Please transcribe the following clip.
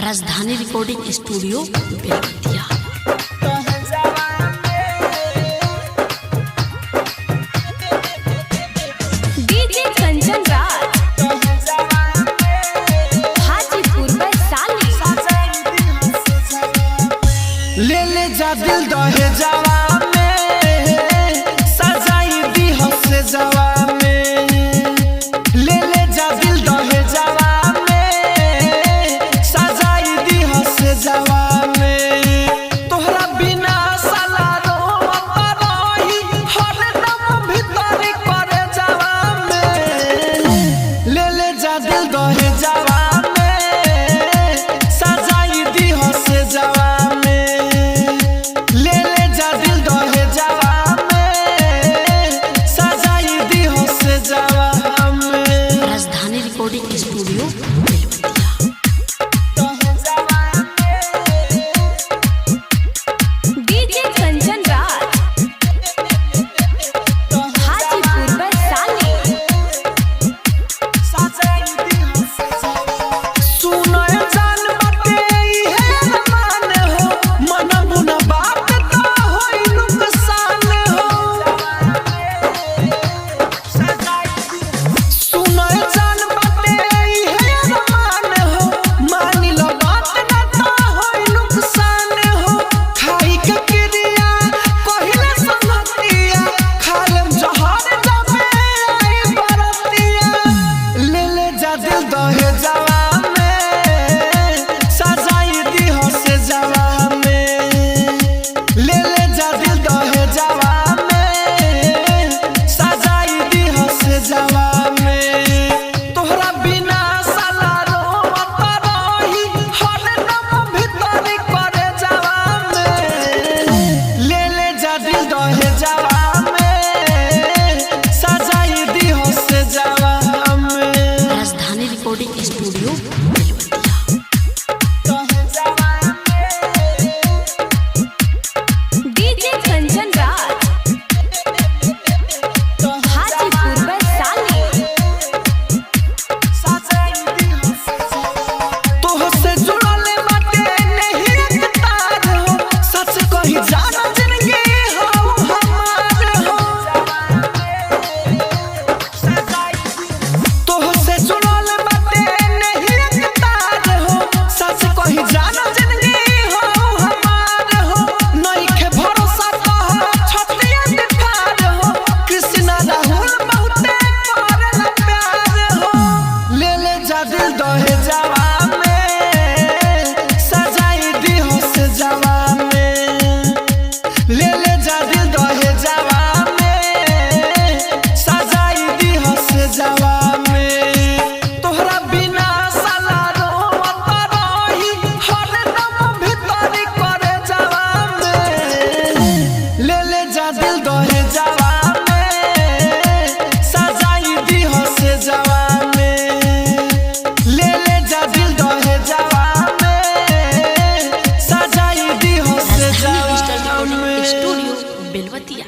राजधानी recording studio Belwatiya. DJ Kanchan Raj Hajipur Vaishali. ले ले जा दिल दहे जावा में सजाई दी हसे जावा में। ले ले जा दिल दहे जावा में सजाई दी हसे जावा में। तोहरा बिना साला रोवा रही हरदम भीतर करे जावा में। ले ले जा दिल दहे जावा में सजाई दी हसे जावा। Rajdhani recording studio Belwatiya. DJ Kanchan Raj Hajipur Vaishali. सुनो जान बाटे इहे मान हो मन बुना बात तो होई नुकसान हो। सुनो जान बाटे इहे मान हो मान लो बात ना तो होई नुकसान हो। खाई के क्रिया पहिले समतिया खालम जहर जाबे आई बरतिया। ले ले जा दिल दहे जावा में सजाई दी हसे जावा में। ले ले जा दिल दहे जावा में सजाई दी हसे जावा में। तोहरा बिना साला रोवा रही हरदम भीतर करे जावा में। ले ले जा दिल दहे जावा में सजाई दी हसे जावा में। Rajdhani recording studio Belwatiya. DJ Kanchan Raj Hajipur Vaishali. तोहसे जुड़ल बाटे नहीं एक तार हो सच कही जाना जिंदगी हो हमार हो। तोहसे जुड़ल बाटे नहीं एक तार हो सच कही जाना जिंदगी हो हमार हो। नइखे भरोसा कह छतिया दिखार हो कृष्णा राहुल बहुते करेला प्यार हो। ले ले जा दिल दहे जावा में सजाई दी हसे जावा में। ले ले जा दिल दहे जावा में सजाई दी हसे जावा में। तोहरा बिना साला रोवा रही हरदम भीतर करे जावा में। ले ले जा दिल दहे जावा में सजाई दी हसे जावा में। ले ले जा दिल दहे जावा में सजाई दी हसे राजधानी जावा डिजिटल रिकॉर्डिंग में। स्टूडियो बेलवतिया।